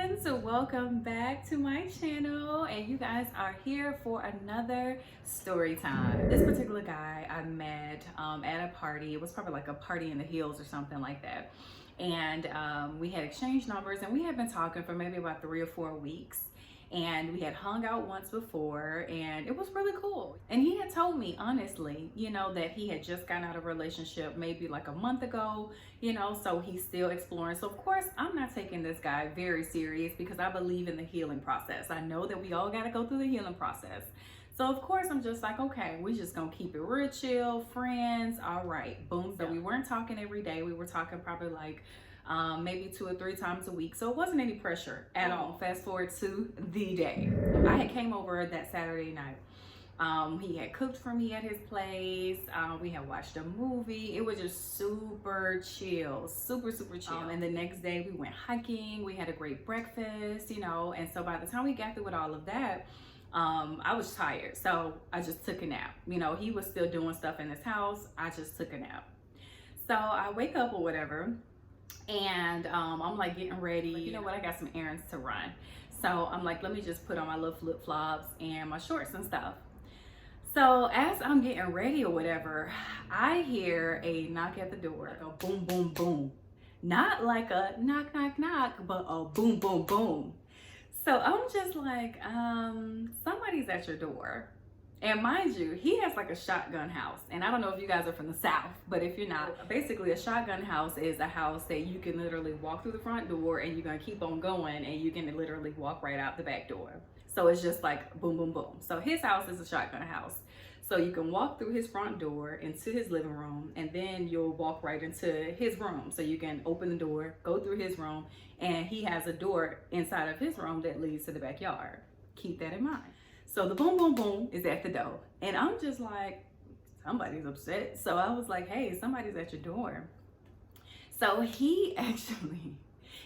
friends, welcome back to my channel, and you guys are here for another story time. This particular guy I met at a party. It was probably like a party in the hills or something like that, and we had exchanged numbers, and we had been talking for maybe about 3 or 4 weeks, and we had hung out once before, and it was really cool. And he had told me honestly, that he had just gotten out of a relationship maybe like a month ago, so he's still exploring. So of course I'm not taking this guy very serious because I believe in the healing process. I know that we all got to go through the healing process. So of course I'm just like, okay, we just gonna keep it real chill, friends. All right, boom. So we weren't talking every day. We were talking probably like maybe 2 or 3 times a week. So it wasn't any pressure at all. Fast forward to the day. I had came over that Saturday night. He had cooked for me at his place. We had watched a movie. It was just super chill, super chill. And the next day we went hiking. We had a great breakfast, and so by the time we got through with all of that, I was tired. So I just took a nap. He was still doing stuff in his house. I just took a nap. So I wake up or whatever, and I'm like getting ready. You know what? I got some errands to run. So I'm like, let me just put on my little flip-flops and my shorts and stuff. So as I'm getting ready or whatever, I hear a knock at the door, like a boom, boom, boom. Not like a knock, knock, knock, but a boom, boom, boom. So I'm just like, somebody's at your door. And mind you, he has like a shotgun house. And I don't know if you guys are from the South, but if you're not, basically a shotgun house is a house that you can literally walk through the front door and you're gonna keep on going and you can literally walk right out the back door. So it's just like boom, boom, boom. So his house is a shotgun house. So you can walk through his front door into his living room, and then you'll walk right into his room. So you can open the door, go through his room, and he has a door inside of his room that leads to the backyard. Keep that in mind. So the boom, boom, boom is at the door. And I'm just like, somebody's upset. So I was like, hey, somebody's at your door. So he actually,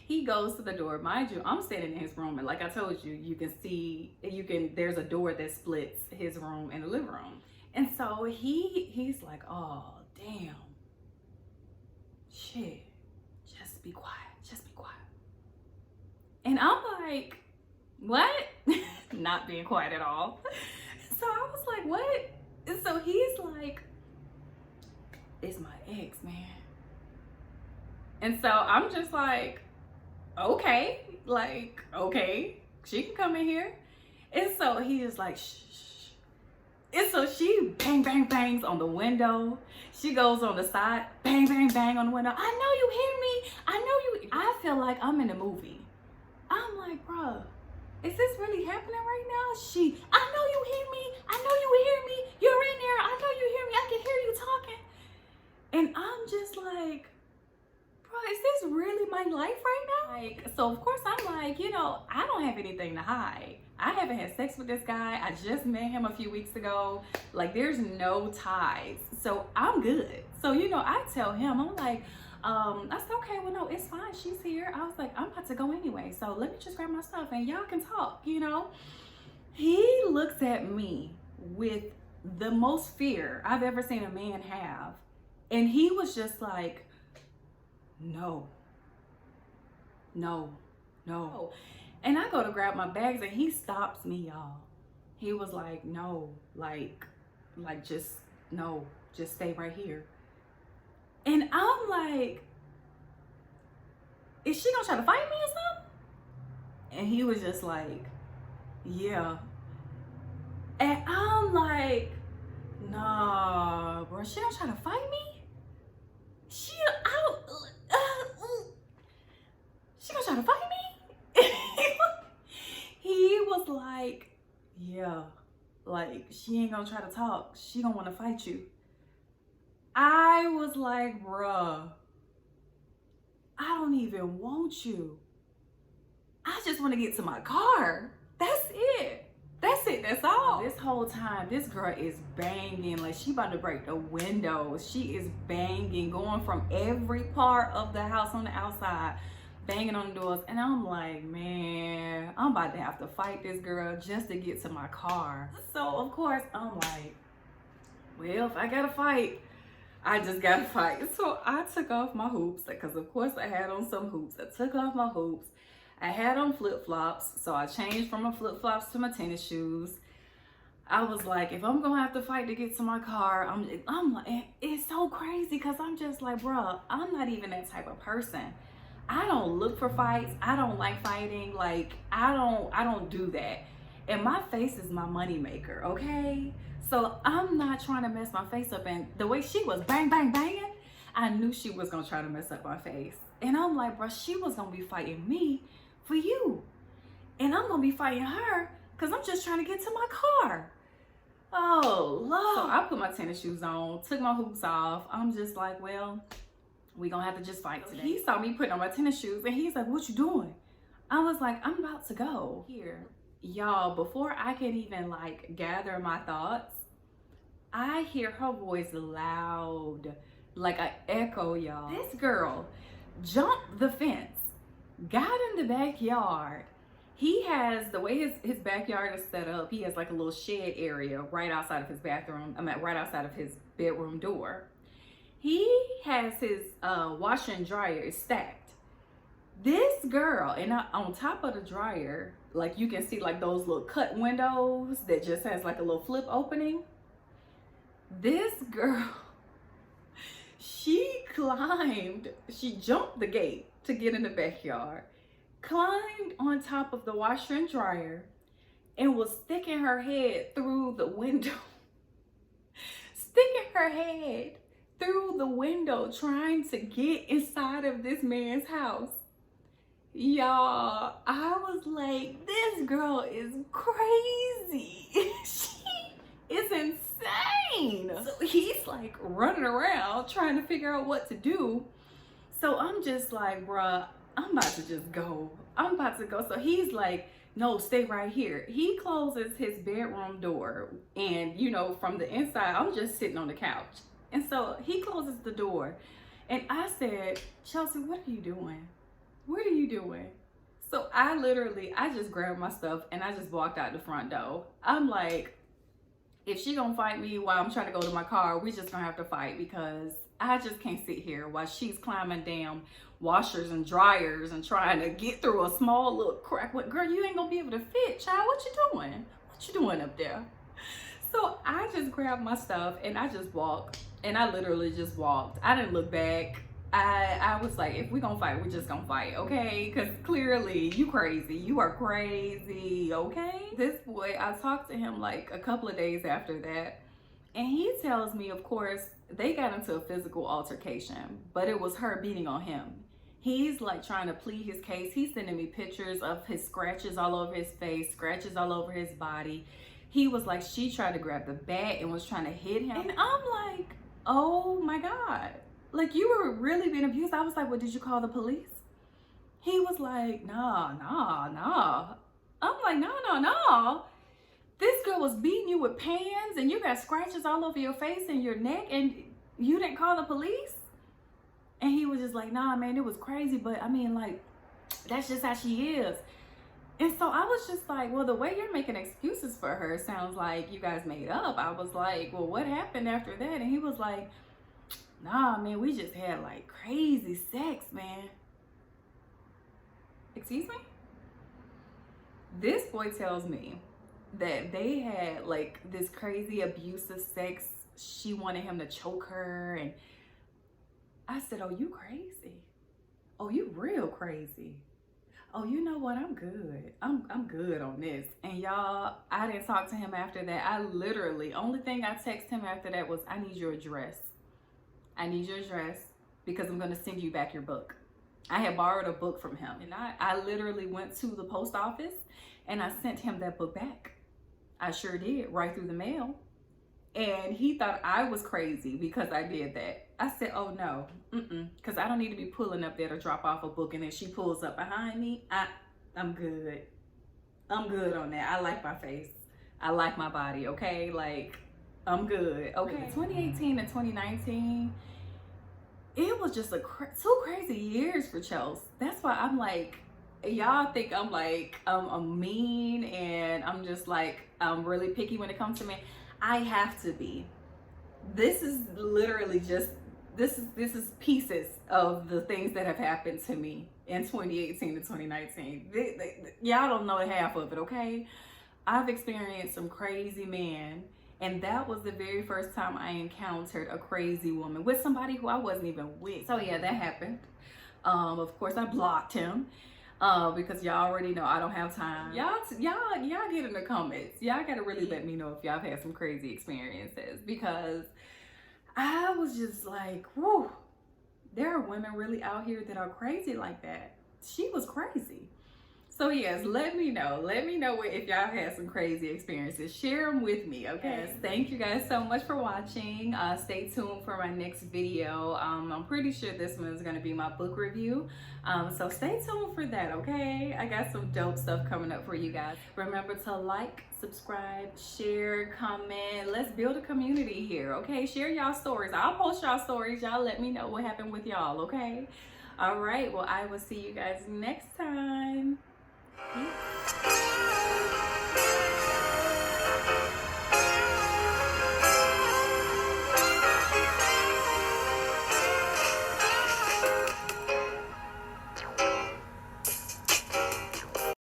he goes to the door. Mind you, I'm standing in his room. And like I told you, you can see, there's a door that splits his room and the living room. And so he's like, oh, damn. Shit, just be quiet. Just be quiet. And I'm like, what? Not being quiet at all. So I was like, what? And so he's like, it's my ex, man. And so I'm just like, okay, she can come in here. And so he is like, shh. And so she bang, bang, bangs on the window. She goes on the side, bang, bang, bang on the window. I know you hear me. I feel like I'm in a movie. I'm like, bruh, is this really happening right now? I know you hear me. I know you hear me. You're in there. I know you hear me. I can hear you talking. And I'm just like, bro, is this really my life right now? So of course I'm like, I don't have anything to hide. I haven't had sex with this guy. I just met him a few weeks ago. Like, there's no ties. So I'm good. So, I tell him, I'm like, I said, okay, well, no, it's fine. She's here. I was like, I'm about to go anyway. So let me just grab my stuff and y'all can talk, He looks at me with the most fear I've ever seen a man have. And he was just like, no. And I go to grab my bags and he stops me, y'all. He was like, no, just stay right here. And I'm like, is she gonna try to fight me or something? And he was just like, yeah. And I'm like, nah, bro, she gonna try to fight me? She gonna try to fight me? He was like, yeah, she ain't gonna try to talk. She gonna wanna fight you. I was like, bruh, I don't even want you. I just wanna get to my car. That's it. That's all. This whole time, this girl is banging, like she about to break the windows. She is banging, going from every part of the house on the outside, banging on the doors. And I'm like, man, I'm about to have to fight this girl just to get to my car. So of course I'm like, well, if I gotta fight, I just gotta fight. So I took off my hoops, because of course I had on some hoops. I took off my hoops. I had on flip-flops, so I changed from my flip-flops to my tennis shoes. I was like, if I'm gonna have to fight to get to my car, I'm like, it's so crazy because I'm just like, bruh, I'm not even that type of person. I don't look for fights. I don't like fighting. Like, I don't do that. And my face is my money maker, okay? So I'm not trying to mess my face up. And the way she was bang, bang, banging, I knew she was gonna try to mess up my face. And I'm like, bruh, she was gonna be fighting me for you. And I'm gonna be fighting her because I'm just trying to get to my car. Oh, Lord. So I put my tennis shoes on, took my hoops off. I'm just like, well, we gonna have to just fight today. He saw me putting on my tennis shoes and he's like, what you doing? I was like, I'm about to go. Here, y'all, before I can even like gather my thoughts, I hear her voice loud, like an echo, y'all. This girl jumped the fence, got in the backyard. He has, the way his backyard is set up, he has like a little shed area right outside of his bathroom, right outside of his bedroom door. He has his washer and dryer stacked. This girl, and on top of the dryer, like you can see like those little cut windows that just has like a little flip opening. This girl, she jumped the gate to get in the backyard, climbed on top of the washer and dryer, and was sticking her head through the window. Sticking her head through the window, trying to get inside of this man's house. Y'all, I was like, this girl is crazy. She is insane. So he's like running around trying to figure out what to do. So I'm just like, bruh, I'm about to just go. I'm about to go. So he's like, no, stay right here. He closes his bedroom door, and you know, from the inside, I'm just sitting on the couch. And so he closes the door, and I said, Chelsea, what are you doing? What are you doing? So I just grabbed my stuff and I just walked out the front door. I'm like, if she gonna fight me while I'm trying to go to my car, we just gonna have to fight, because I just can't sit here while she's climbing down washers and dryers and trying to get through a small little crack. Girl, you ain't gonna be able to fit, child. What you doing? What you doing up there? So I just grabbed my stuff and I just walked, and I literally just walked. I didn't look back. I was like, if we gonna fight, we just gonna fight, okay? Because clearly you crazy. You are crazy, okay? This boy, I talked to him like a couple of days after that, and he tells me, of course, they got into a physical altercation, but it was her beating on him. He's like trying to plead his case. He's sending me pictures of his scratches all over his face, scratches all over his body. He was like, she tried to grab the bat and was trying to hit him. And I'm like, oh my God. Like, you were really being abused. I was like, well, did you call the police? He was like, no. I'm like, no. This girl was beating you with pans and you got scratches all over your face and your neck, and you didn't call the police? And he was just like, nah, man, it was crazy. But I mean, like, that's just how she is. And so I was just like, well, the way you're making excuses for her sounds like you guys made up. I was like, well, what happened after that? And he was like, nah, man, we just had like crazy sex, man. Excuse me? This boy tells me that they had like this crazy abusive sex. She wanted him to choke her. And I said, oh, you crazy? Oh, you real crazy? Oh, you know what? I'm good. I'm good on this. And y'all, I didn't talk to him after that. I literally, only thing I texted him after that was, I need your address. I need your address because I'm going to send you back your book. I had borrowed a book from him, and I literally went to the post office and I sent him that book back. I sure did, right through the mail. And he thought I was crazy because I did that. I said, oh no, because I don't need to be pulling up there to drop off a book, and then she pulls up behind me. I'm good. I'm good on that. I like my face. I like my body, okay? Like, I'm good, okay? 2018 and 2019, it was just two crazy years for Chelsea. That's why I'm like, y'all think I'm like, I'm mean and I'm just like, I'm really picky when it comes to men. I have to be. This is literally just, this is pieces of the things that have happened to me in 2018 to 2019. Y'all don't know half of it, okay? I've experienced some crazy men, and that was the very first time I encountered a crazy woman with somebody who I wasn't even with. So yeah, that happened. Of course, I blocked him because y'all already know I don't have time. Y'all get in the comments. Y'all gotta really let me know if y'all have had some crazy experiences, because I was just like, whoa, there are women really out here that are crazy like that. She was crazy. So yes, let me know if y'all had some crazy experiences. Share them with me, okay? Yes, thank you guys so much for watching. Stay tuned for my next video. I'm pretty sure this one is gonna be my book review. So stay tuned for that, okay? I got some dope stuff coming up for you guys. Remember to like, subscribe, share, comment. Let's build a community here, okay? Share y'all stories. I'll post y'all stories. Y'all let me know what happened with y'all, okay? All right, well, I will see you guys next time.